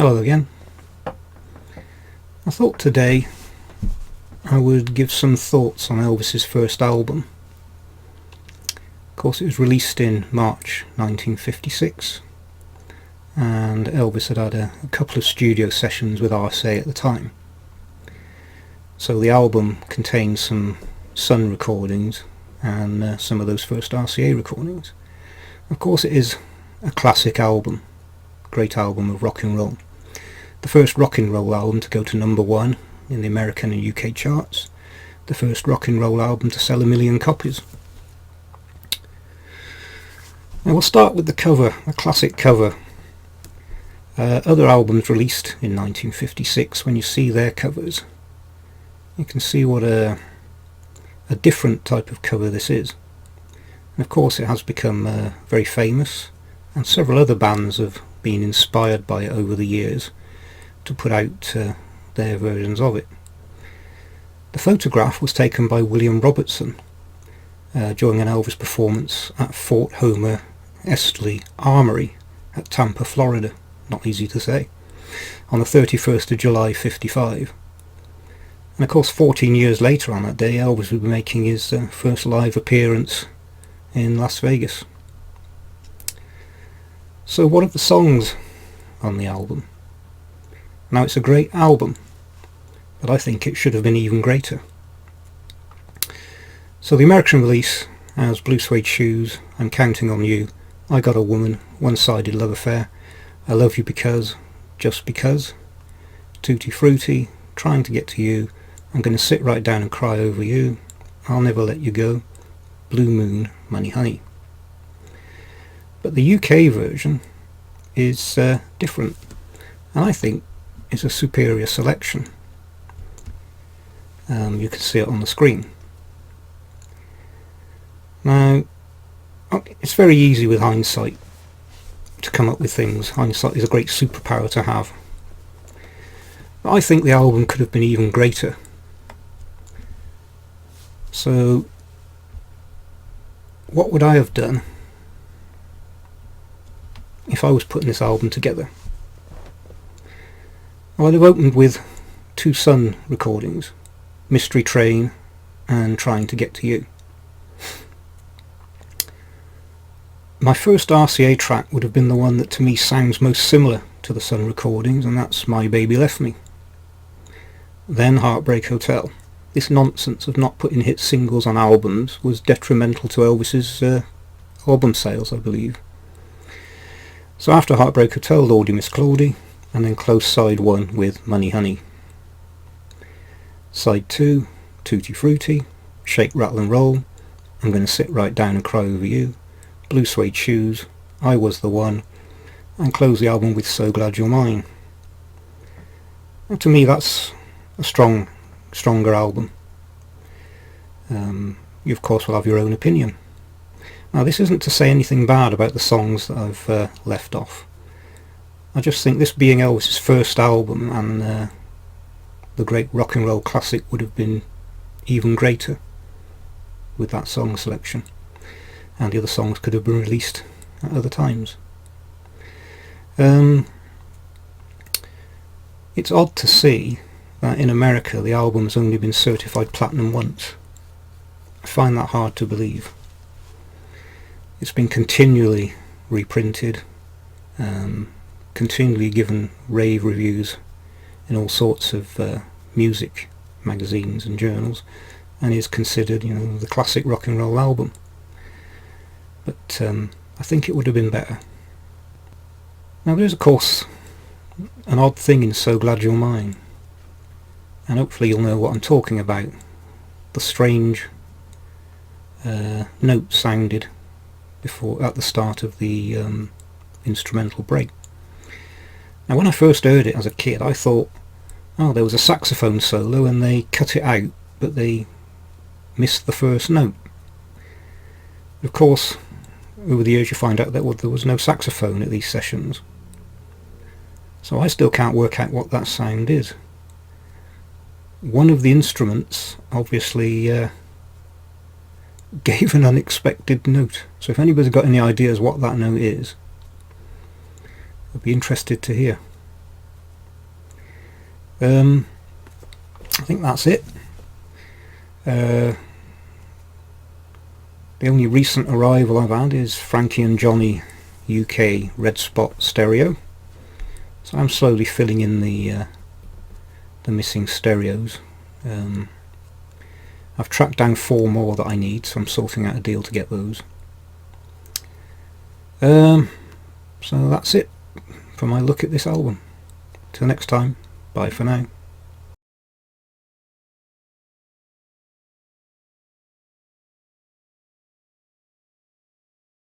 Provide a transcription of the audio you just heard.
Hello again. I thought today I would give some thoughts on Elvis's first album. Of course, it was released in March 1956, and Elvis had a couple of studio sessions with RCA at the time. So the album contains some Sun recordings and some of those first RCA recordings. Of course, it is a classic album, great album of rock and roll. The first rock and roll album to go to number one in the American and UK charts. The first rock and roll album to sell 1 million copies. Now we'll start with the cover, a classic cover. Other albums released in 1956, when you see their covers, you can see what a different type of cover this is. And of course it has become very famous, and several other bands have been inspired by it over the years to put out their versions of it. The photograph was taken by William Robertson during an Elvis performance at Fort Homer Estley Armory at Tampa, Florida, not easy to say, on the 31st of July 55. And of course 14 years later on that day, Elvis would be making his first live appearance in Las Vegas. So what are the songs on the album? Now, it's a great album, but I think it should have been even greater. So the American release has Blue Suede Shoes, I'm Counting on You, I Got a Woman, One-Sided Love Affair, I Love You Because, Just Because, Tutti Frutti, Trying to Get to You, I'm Gonna Sit Right Down and Cry Over You, I'll Never Let You Go, Blue Moon, Money Honey. But the UK version is different, and I think it's a superior selection. You can see it on the screen. Now, it's very easy with hindsight to come up with things. Hindsight is a great superpower to have. But I think the album could have been even greater. So, what would I have done if I was putting this album together? Well, I'd have opened with two Sun recordings, Mystery Train and Trying to Get to You. My first RCA track would have been the one that to me sounds most similar to the Sun recordings, and that's My Baby Left Me. Then Heartbreak Hotel. This nonsense of not putting hit singles on albums was detrimental to Elvis's album sales, I believe. So after Heartbreak Hotel, Lordy Miss Claudie, and then close side 1 with Money Honey. Side 2, Tutti Frutti, Shake, Rattle and Roll, I'm Gonna Sit Right Down and Cry Over You, Blue Suede Shoes, I Was the One, and close the album with So Glad You're Mine. Now, to me that's a stronger album. You of course will have your own opinion. Now this isn't to say anything bad about the songs that I've left off. I just think this being Elvis's first album, and the great rock and roll classic would have been even greater with that song selection, and the other songs could have been released at other times. It's odd to see that in America the album has only been certified platinum once. I find that hard to believe. It's been continually reprinted, continually given rave reviews in all sorts of music magazines and journals, and is considered, the classic rock and roll album. But I think it would have been better. Now there's of course an odd thing in So Glad You're Mine, and hopefully you'll know what I'm talking about. The strange note sounded at the start of the instrumental break. Now when I first heard it as a kid, I thought, oh, there was a saxophone solo and they cut it out, but they missed the first note. Of course, over the years you find out that there was no saxophone at these sessions. So I still can't work out what that sound is. One of the instruments obviously gave an unexpected note. So if anybody's got any ideas what that note is, I'd be interested to hear. I think that's it. The only recent arrival I've had is Frankie and Johnny UK Red Spot stereo, so I'm slowly filling in the missing stereos. I've tracked down 4 more that I need, so I'm sorting out a deal to get those. So that's it for my look at this album. Till next time, bye for now.